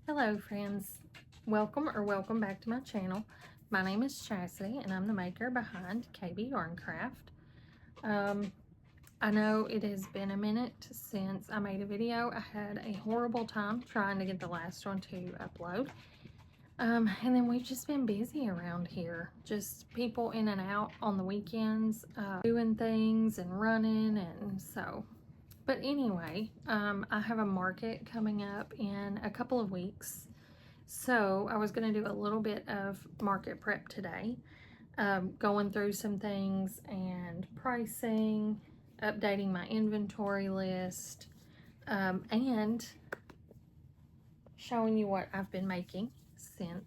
Hello friends, welcome back to my channel. My name is Chastity and I'm the maker behind KB Yarn Craft. I know it has been a minute since I made a video. I had a horrible time trying to get the last one to upload. And then we've just been busy around here. Just people in and out on the weekends, doing things and running, and so. But anyway, I have a market coming up in a couple of weeks. So I was going to do a little bit of market prep today, going through some things and pricing, updating my inventory list, and showing you what I've been making since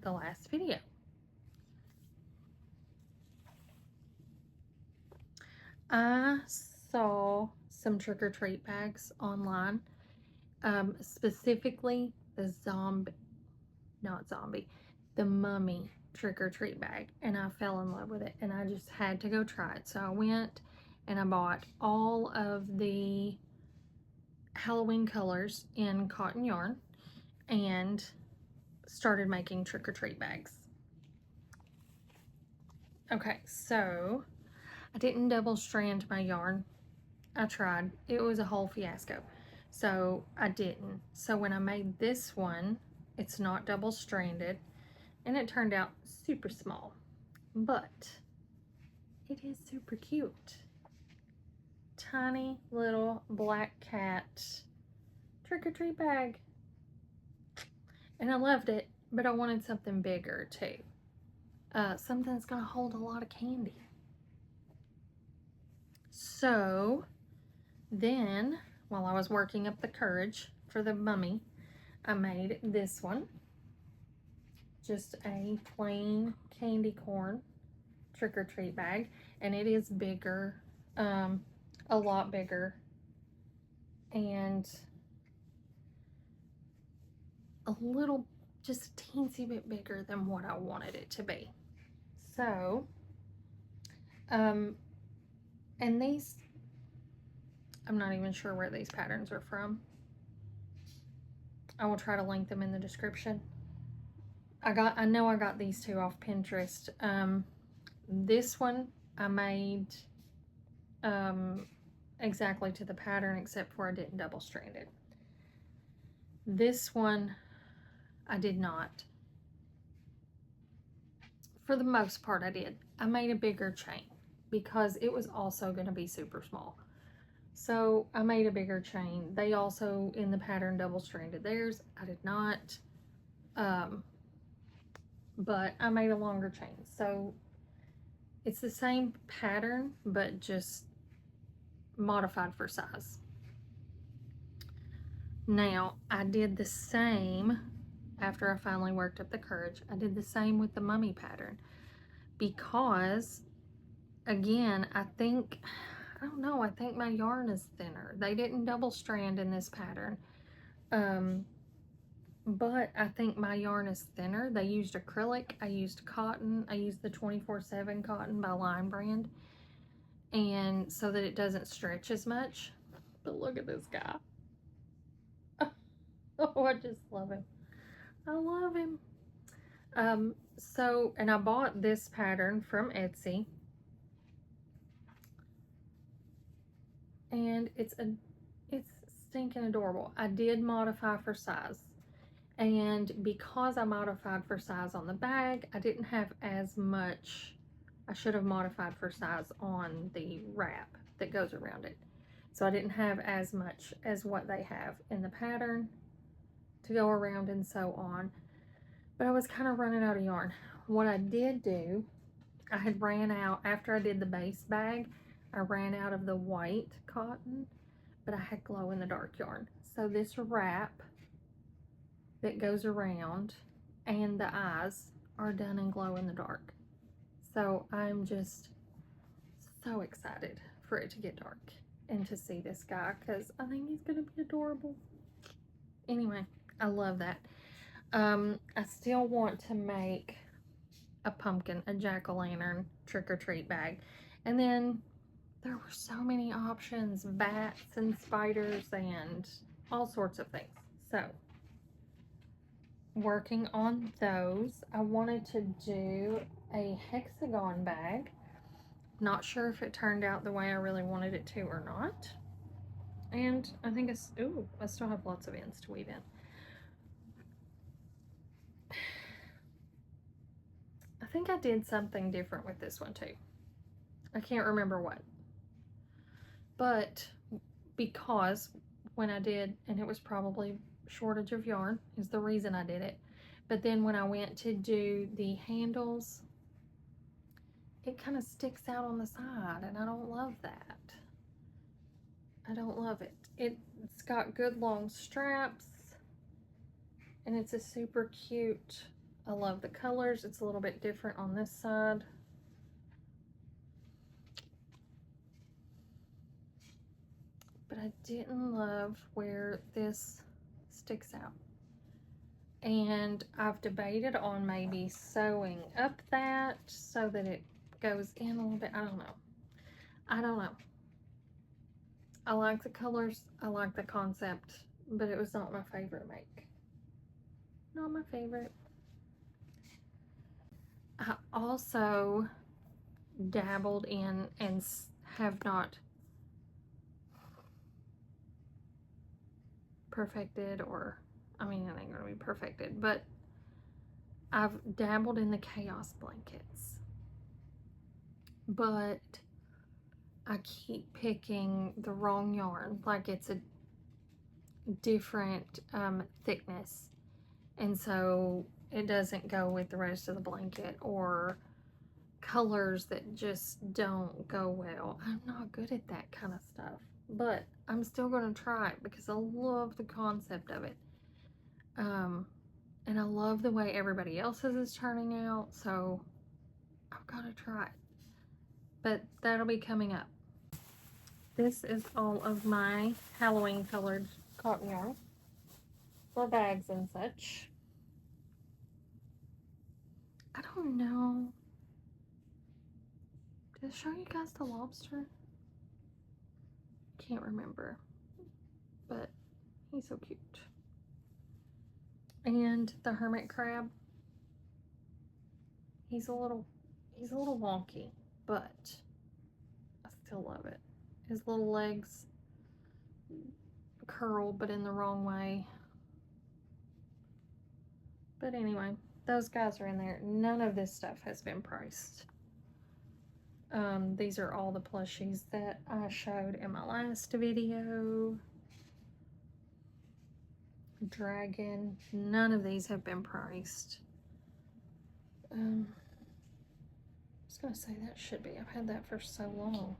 the last video. I saw some trick-or-treat bags online, specifically the the mummy trick-or-treat bag, and I fell in love with it and I just had to go try it. So I went and I bought all of the Halloween colors in cotton yarn and started making trick-or-treat bags. Okay, so I didn't double strand my yarn. I tried. It was a whole fiasco. So I didn't. So when I made this one, it's not double stranded and it turned out super small, but it is super cute. Tiny little black cat trick-or-treat bag. And I loved it, but I wanted something bigger too. Something that's gonna hold a lot of candy. So then, while I was working up the courage for the mummy, I made this one. Just a plain candy corn trick-or-treat bag, and it is bigger, a lot bigger, and a little, just a teensy bit bigger than what I wanted it to be. So, and these, I'm not even sure where these patterns are from. I will try to link them in the description. I know I got these two off Pinterest. This one I made exactly to the pattern, except for I didn't double strand it. This one I did not. For the most part I did. I made a bigger chain because it was also going to be super small. So I made a bigger chain. They also in the pattern double stranded theirs. I did not. But I made a longer chain. So it's the same pattern, but just modified for size. Now, I did the same after I finally worked up the courage. I did the same with the mummy pattern because, again, I think my yarn is thinner. They didn't double strand in this pattern. But I think my yarn is thinner. They used acrylic. I used cotton. I used the 24/7 cotton by Line Brand. And so that it doesn't stretch as much. But look at this guy. Oh, I just love him. I love him. And I bought this pattern from Etsy. And it's stinking adorable. I did modify for size. And because I modified for size on the bag, I didn't have as much. I should have modified for size on the wrap that goes around it. So I didn't have as much as what they have in the pattern to go around and so on. But I was kind of running out of yarn. What I did do, I had ran out, after I did the base bag, I ran out of the white cotton, but I had glow in the dark yarn. So this wrap that goes around and the eyes are done in glow in the dark. So I'm just so excited for it to get dark and to see this guy because I think he's going to be adorable. Anyway, I love that. I still want to make a pumpkin, a jack-o'-lantern trick-or-treat bag. And then there were so many options, bats and spiders and all sorts of things. So working on those. I wanted to do a hexagon bag. Not sure if it turned out the way I really wanted it to or not. And I think it's, ooh, I still have lots of ends to weave in. I think I did something different with this one too. I can't remember what. But because when I did, and it was probably shortage of yarn is the reason I did it. But then when I went to do the handles, it kind of sticks out on the side, and I don't love that. I don't love it. It's got good long straps, and it's a super cute. I love the colors. It's a little bit different on this side. But I didn't love where this sticks out. And I've debated on maybe sewing up that so that it goes in a little bit. I don't know. I don't know. I like the colors. I like the concept, but it was not my favorite make. Not my favorite. I also dabbled in and have not perfected, or I mean, it ain't gonna be perfected, but I've dabbled in the chaos blankets, but I keep picking the wrong yarn. Like it's a different thickness, and so it doesn't go with the rest of the blanket, or colors that just don't go well. I'm not good at that kind of stuff, but I'm still going to try it because I love the concept of it. And I love the way everybody else's is turning out, so I've got to try it. But that'll be coming up. This is all of my Halloween colored cotton yarn for bags and such. I don't know. Did I show you guys the lobster? Can't remember, but he's so cute. And the hermit crab, he's a little wonky, but I still love it. His little legs curl, but in the wrong way. But anyway, those guys are in there. None of this stuff has been priced. These are all the plushies that I showed in my last video. Dragon, none of these have been priced. I was gonna say that should be. I've had that for so long.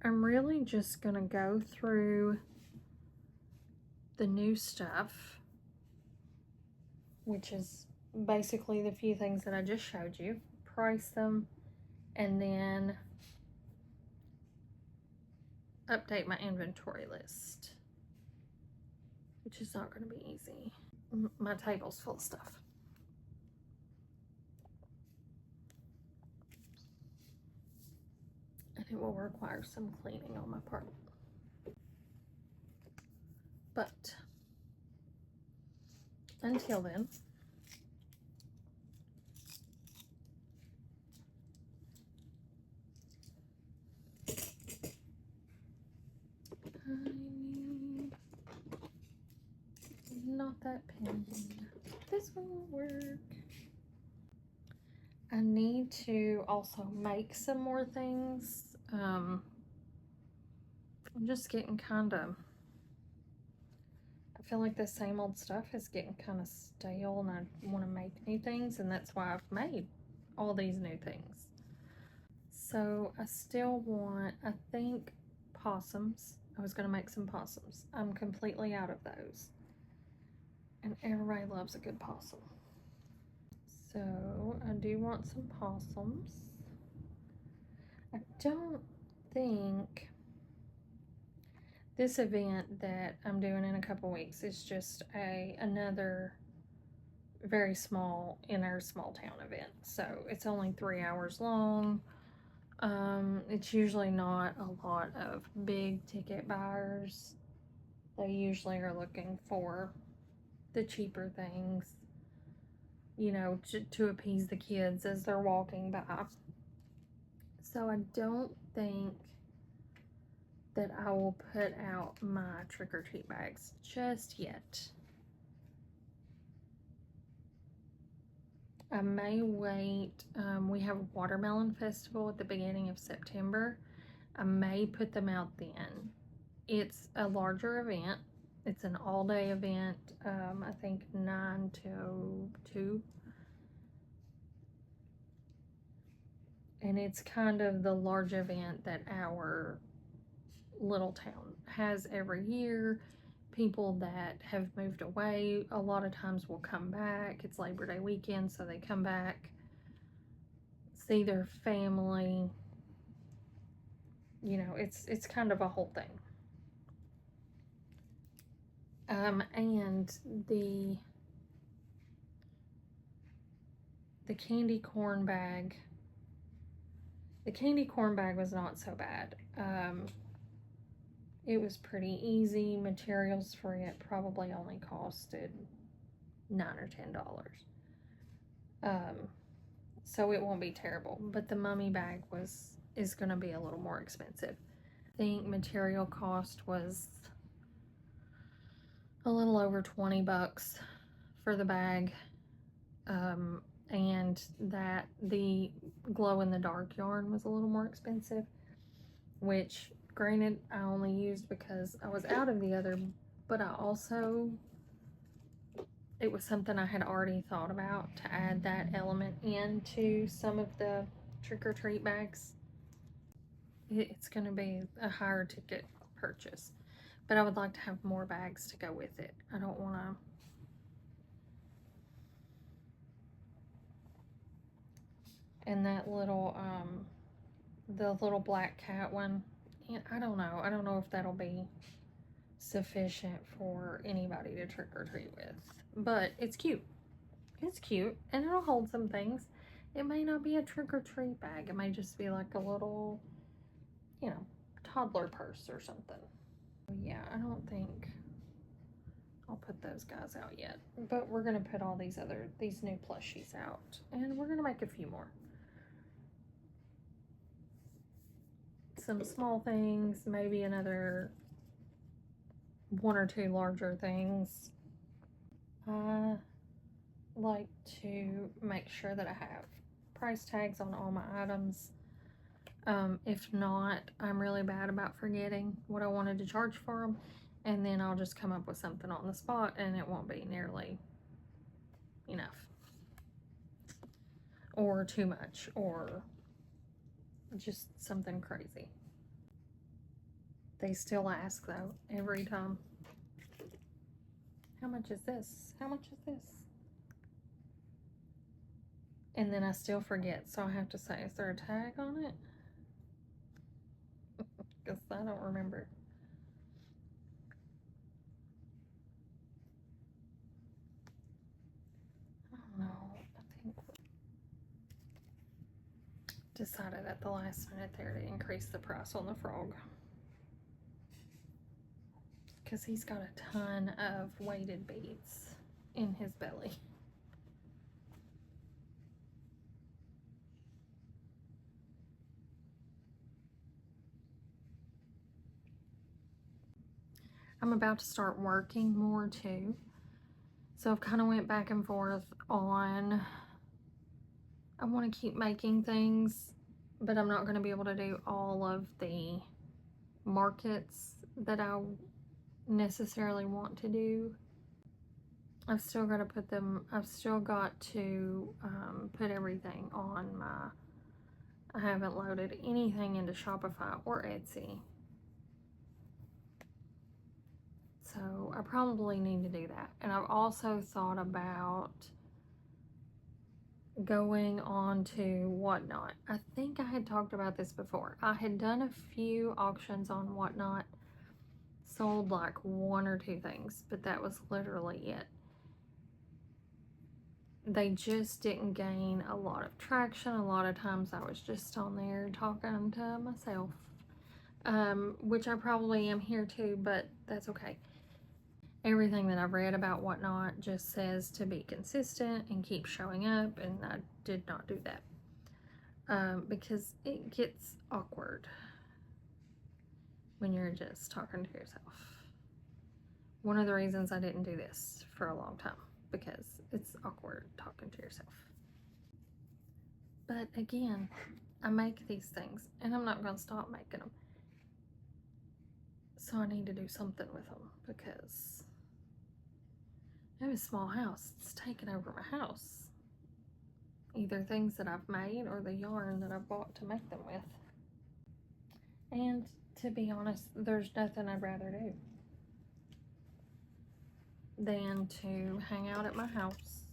I'm really just gonna go through the new stuff, which is basically the few things that I just showed you, price them, and then update my inventory list, which is not going to be easy. My table's full of stuff. And it will require some cleaning on my part. But until then, I need not that pen. This one will work. I need to also make some more things. I'm just getting kind of, I feel like the same old stuff is getting kind of stale, and I want to make new things, and that's why I've made all these new things. So I still want, I think, possums. I was going to make some possums. I'm completely out of those. And everybody loves a good possum. So I do want some possums. I don't think this event that I'm doing in a couple weeks is just another very small, in our small town event. So it's only 3 hours long. It's usually not a lot of big ticket buyers. They usually are looking for the cheaper things, you know, to appease the kids as they're walking by. So I don't think that I will put out my trick-or-treat bags just yet. I may wait. We have a watermelon festival at the beginning of September. I may put them out then. It's a larger event. It's an all-day event. I think 9 to 2. And it's kind of the large event that our little town has every year. People that have moved away a lot of times will come back. It's Labor Day weekend, so they come back, see their family. You know, it's kind of a whole thing. And the candy corn bag. The candy corn bag was not so bad. It was pretty easy. Materials for it probably only costed $9 or $10. So it won't be terrible. But the mummy bag is going to be a little more expensive. I think material cost was a little over $20 for the bag. And that the glow-in-the-dark yarn was a little more expensive, which granted I only used because I was out of the other, but I also, it was something I had already thought about to add that element into some of the trick-or-treat bags. It's going to be a higher ticket purchase, but I would like to have more bags to go with it. I don't want to. And that little, the little black cat one, I don't know. I don't know if that'll be sufficient for anybody to trick or treat with. But it's cute. It's cute. And it'll hold some things. It may not be a trick or treat bag. It may just be like a little, you know, toddler purse or something. Yeah, I don't think I'll put those guys out yet. But we're going to put all these new plushies out. And we're going to make a few more. Some small things, maybe another 1 or 2 larger things. I like to make sure that I have price tags on all my items. If not, I'm really bad about forgetting what I wanted to charge for them, and then I'll just come up with something on the spot and it won't be nearly enough or too much or just something crazy. They still ask though every time, how much is this? How much is this? And then I still forget, so I have to say, is there a tag on it? Because I don't remember. I don't know. I think we decided at the last minute there to increase the price on the frog. Because he's got a ton of weighted beads in his belly. I'm about to start working more too. So I've kind of went back and forth on, I want to keep making things, but I'm not going to be able to do all of the markets that I necessarily want to do. I've still got to put everything on I haven't loaded anything into Shopify or Etsy. So I probably need to do that. And I've also thought about going on to Whatnot. I think I had talked about this before. I had done a few auctions on Whatnot, sold like 1 or 2 things, but that was literally it. they just didn't gain a lot of traction. A lot of times I was just on there talking to myself, which I probably am here too, but that's okay. Everything that I've read about Whatnot just says to be consistent and keep showing up, and I did not do that because it gets awkward when you're just talking to yourself. One of the reasons I didn't do this for a long time, because it's awkward talking to yourself. But again, I make these things and I'm not going to stop making them. So I need to do something with them because I have a small house. It's taking over my house. Either things that I've made or the yarn that I've bought to make them with. And to be honest, there's nothing I'd rather do than to hang out at my house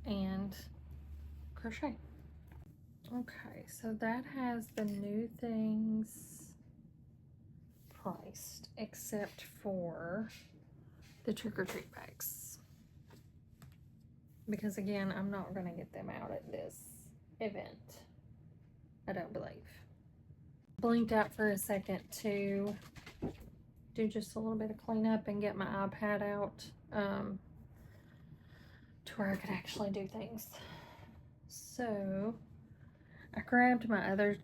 and crochet. Okay, so that has the new things priced except for the trick-or-treat bags, because again, I'm not going to get them out at this event, I don't believe. Blinked out for a second to do just a little bit of cleanup and get my iPad out to where I could actually do things. So I grabbed my other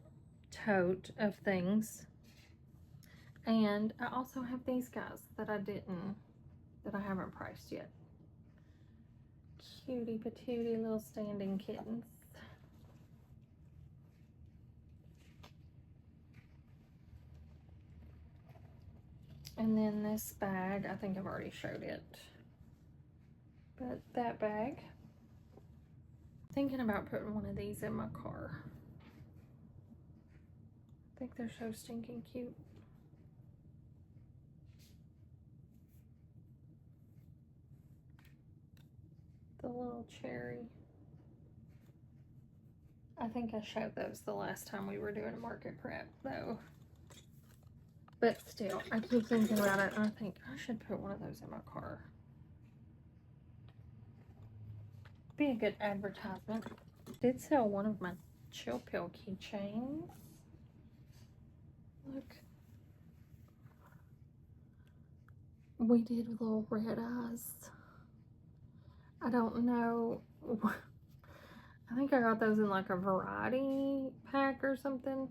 tote of things, and I also have these guys that I haven't priced yet. Cutie patootie little standing kittens. And then this bag, I think I've already showed it, but that bag, thinking about putting one of these in my car. I think they're so stinking cute. The little cherry. I think I showed those the last time we were doing a market prep though. But still, I keep thinking about it and I think I should put one of those in my car. Be a good advertisement. Did sell one of my Chill Pill keychains. Look. We did little red eyes. I don't know. I think I got those in like a variety pack or something.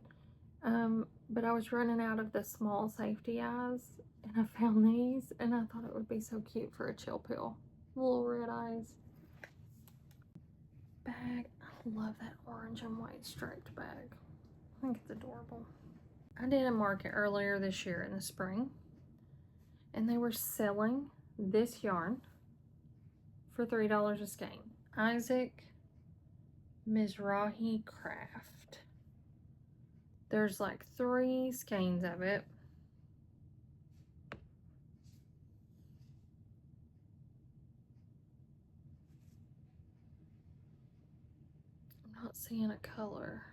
But I was running out of the small safety eyes and I found these and I thought it would be so cute for a Chill Pill. Little red eyes. Bag. I love that orange and white striped bag. I think it's adorable. I did a market earlier this year in the spring and they were selling this yarn for $3 a skein. Isaac Mizrahi Craft. There's like 3 skeins of it. I'm not seeing a color.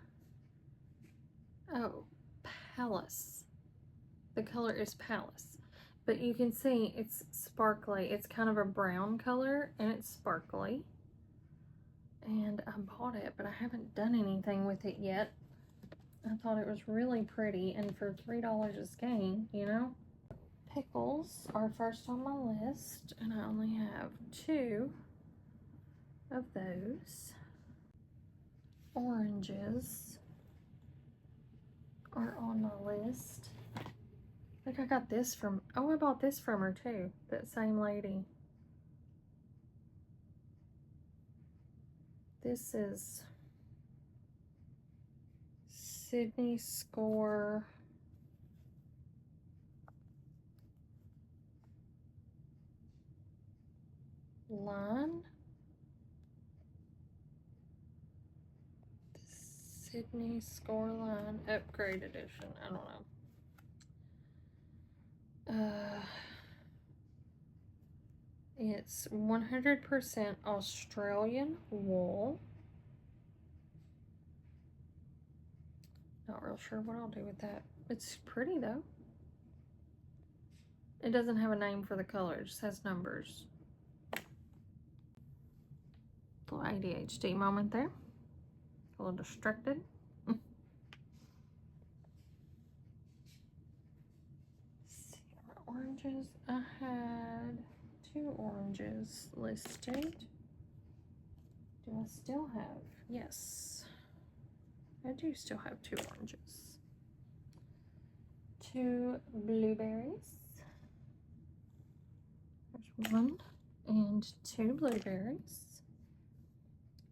Oh, Palace. The color is Palace. But you can see it's sparkly. It's kind of a brown color and it's sparkly. And I bought it, but I haven't done anything with it yet. I thought it was really pretty, and for $3 a skein, you know. Pickles are first on my list, and I only have 2 of those. Oranges are on my list. I think I got this from, oh, I bought this from her too, that same lady. This is Sydney Score line. Sydney Score line upgrade edition. I don't know. It's 100% Australian wool. Not real sure what I'll do with that. It's pretty though. It doesn't have a name for the color, it just has numbers. little ADHD moment there. A little distracted. See, oranges. I had 2 oranges listed. Do I still have? Yes. I do still have 2 oranges. 2 blueberries. There's 1 and 2 blueberries.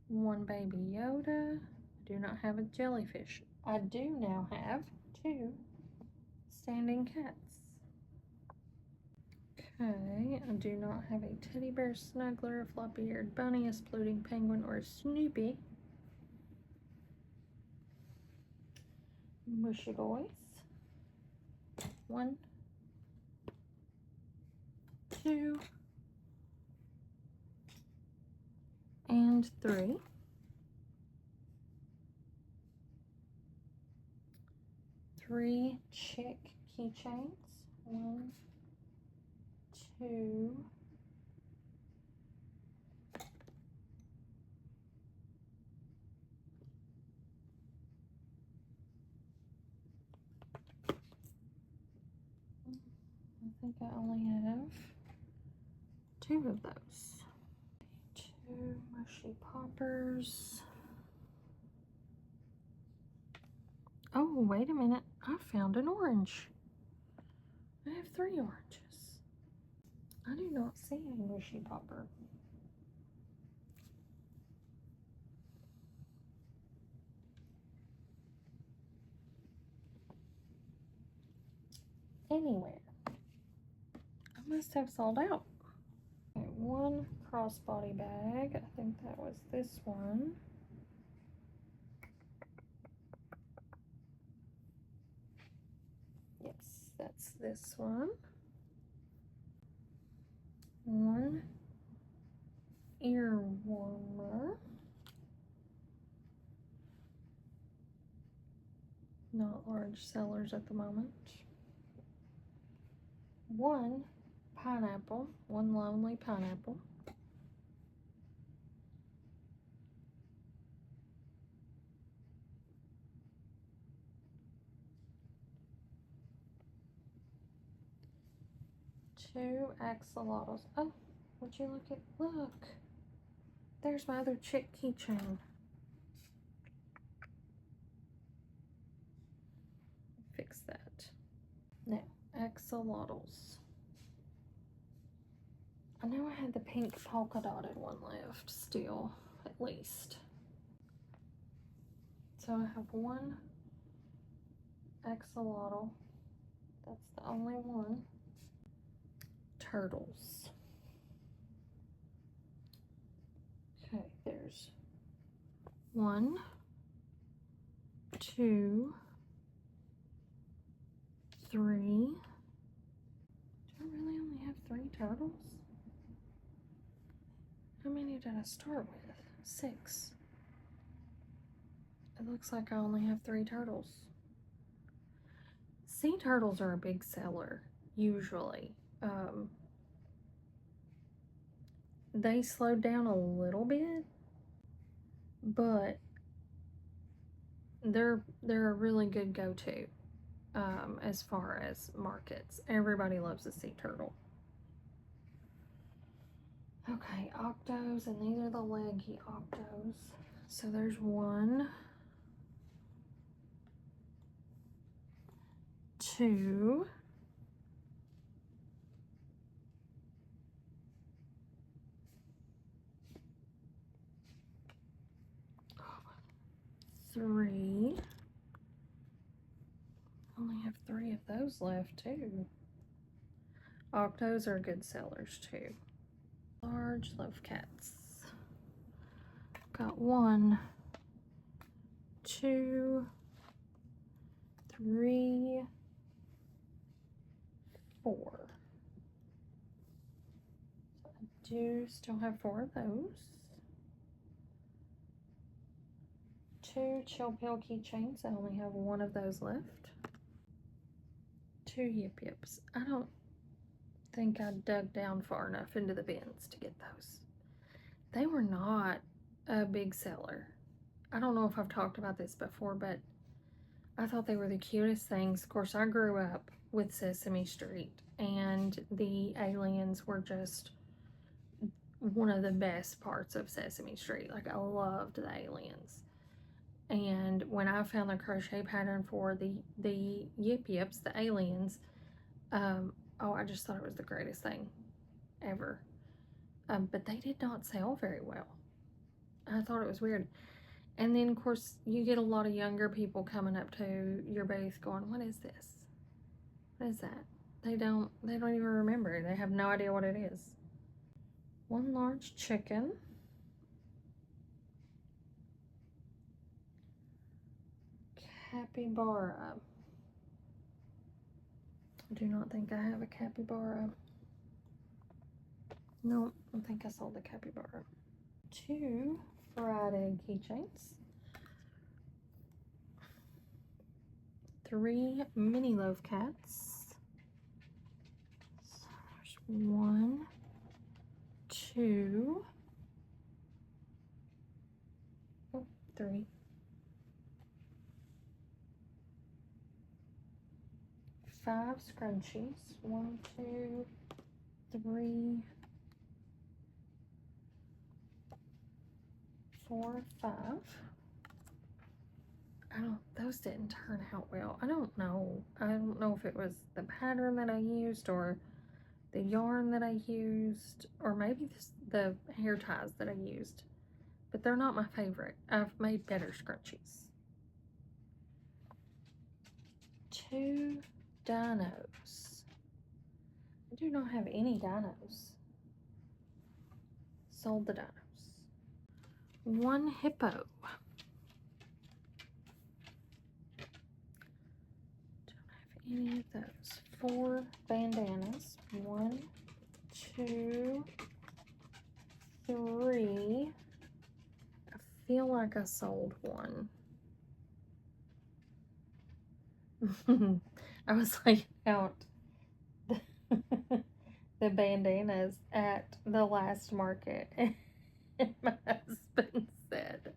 1 baby Yoda. I do not have a jellyfish. I do now have 2 standing cats. Okay, I do not have a teddy bear, snuggler, a floppy-eared bunny, a sploding penguin, or a Snoopy. Mushy boys. 1, 2, and 3. 3 chick keychains. 1, 2, I think I only have 2 of those. 2 mushy poppers. Oh, wait a minute. I found an orange. I have 3 oranges. I do not see a mushy popper. Anywhere. I must have sold out. Okay, 1 crossbody bag. I think that was this one. Yes, that's this one. 1 ear warmer. Not large sellers at the moment. 1 pineapple, 1 lonely pineapple. 2 axolotls. Oh, would you look at, look. There's my other chick keychain. Fix that. Now, axolotls. I know I had the pink polka dotted one left still, at least. So I have 1 axolotl. That's the only one. Turtles. Okay, there's 1, 2, 3. Do I really only have 3 turtles? How many did I start with? 6. It looks like I only have 3 turtles. Sea turtles are a big seller, usually. They slowed down a little bit, but they're a really good go-to as far as markets. Everybody loves a sea turtle. Okay, octos, and these are the leggy octos. So there's 1, 2, 3. I only have 3 of those left too. Octos are good sellers too. Large love cats. Got 1, 2, 3, 4. So I do still have 4 of those. 2 chill pill keychains. I only have 1 of those left. 2 yip yips. I don't think I dug down far enough into the bins to get those. They were not a big seller. I don't know if I've talked about this before, but I thought they were the cutest things. Of course, I grew up with Sesame Street, and the aliens were just one of the best parts of Sesame Street. Like, I loved the aliens. And when I found the crochet pattern for the Yip Yips, the aliens, oh, I just thought it was the greatest thing ever. But they did not sell very well. I thought it was weird. And then, of course, you get a lot of younger people coming up to your booth going, "What is this? What is that?" They don't even remember. They have no idea what it is. One large chicken. Capybara. I do not think I have a capybara. No, I think I sold the capybara. 2 fried egg keychains. 3 mini loaf cats. So there's 1, 2, 3. 5 scrunchies. 1, 2, 3, 4, 5. Those didn't turn out well. I don't know. I don't know if it was the pattern that I used or the yarn that I used, or maybe the hair ties that I used. But they're not my favorite. I've made better scrunchies. 2 dinos. I do not have any dinos. Sold the dinos. 1 hippo. Any of those. 4 bandanas. 1, 2, 3. I feel like I sold 1. I was laying out the bandanas at the last market, and my husband said,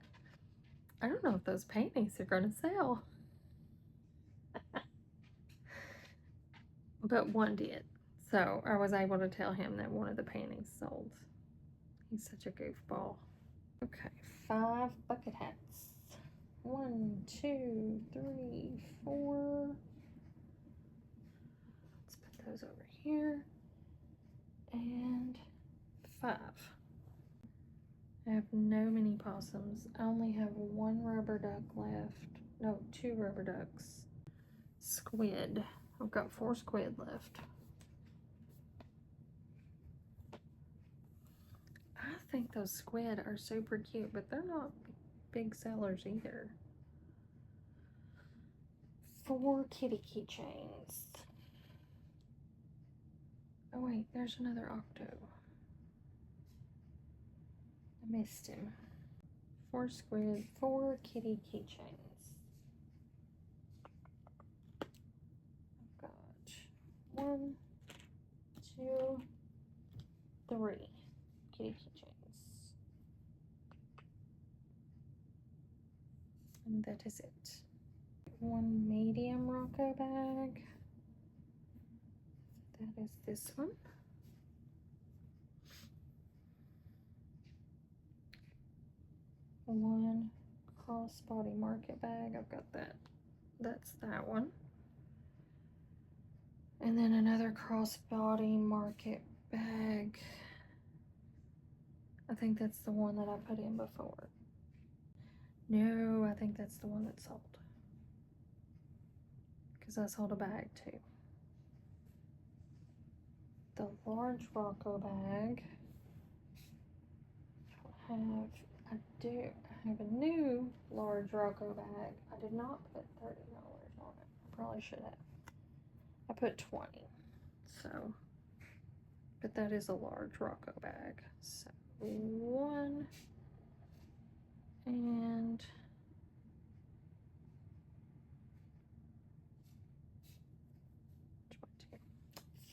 "I don't know if those panties are going to sell." But 1 did. So I was able to tell him that 1 of the panties sold. He's such a goofball. Okay, 5 bucket hats. 1, 2, 3, 4. Let's put those over here. And 5. I have no mini possums. I only have 1 rubber duck left. No, 2 rubber ducks. Squid. I've got 4 squid left. I think those squid are super cute, but they're not big sellers either. 4 kitty keychains. Oh wait, there's another octo. I missed him. 4 squid, 4 kitty keychains. I've got 1, 2, 3 kitty keychains. And that is it. 1 medium Rocco bag. That is this one. 1 crossbody market bag. I've got that. That's that one. And then another crossbody market bag. I think that's the one that I put in before. No, I think that's the one that sold. Because I sold a bag too. The large Rocco bag. I have a new large Rocco bag. I did not put $30 on it. I probably should have. I put 20. So, but that is a large Rocco bag. So 1 and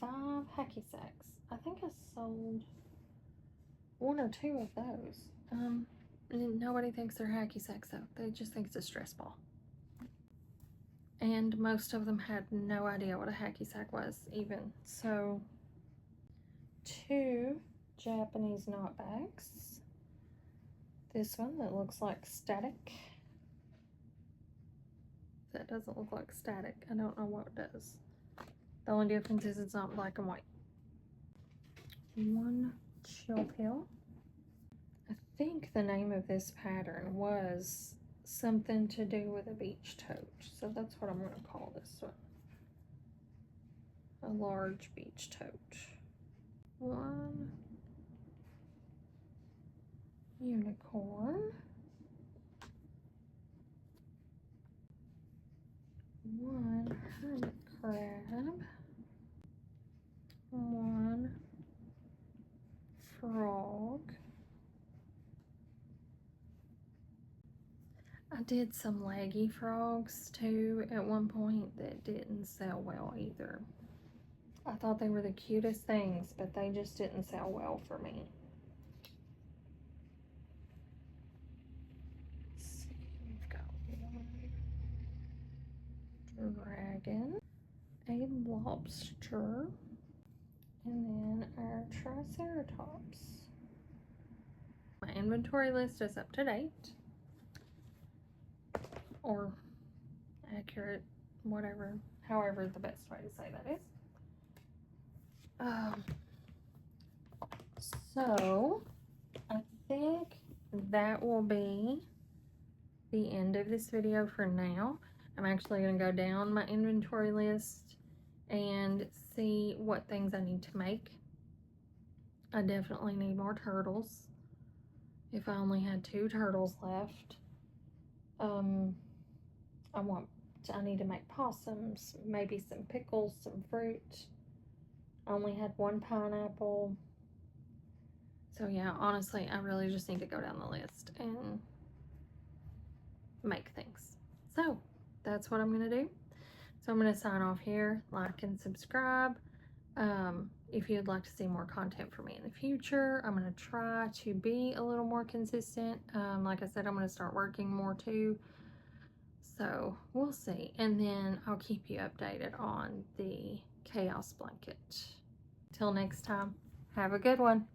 5 hacky sacks. I think I sold 1 or 2 of those. Nobody thinks they're hacky sacks though. They just think it's a stress ball. And most of them had no idea what a hacky sack was even. So 2 Japanese knot bags. This one that looks like static. That doesn't look like static. I don't know what does. The only difference is it's not black and white. 1 chill pill. I think the name of this pattern was something to do with a beach tote. So that's what I'm going to call this one. A large beach tote. 1 unicorn. 1 hermit crab. 1 frog. I did some leggy frogs too at one point that didn't sell well either. I thought they were the cutest things, but they just didn't sell well for me. Let's see, we've got 1 dragon, a lobster, and then our triceratops. My inventory list is up to date, or accurate, whatever, however the best way to say that is. So I think that will be the end of this video for now. I'm actually going to go down my inventory list and see what things I need to make. I definitely need more turtles. If I only had 2 turtles left. I need to make possums, maybe some pickles, some fruit. I only had 1 pineapple. So yeah, honestly, I really just need to go down the list and make things. So that's what I'm going to do. So I'm going to sign off here. Like and subscribe. If you'd like to see more content from me in the future, I'm going to try to be a little more consistent. Like I said, I'm going to start working more too. So we'll see. And then I'll keep you updated on the chaos blanket. Till next time, have a good one.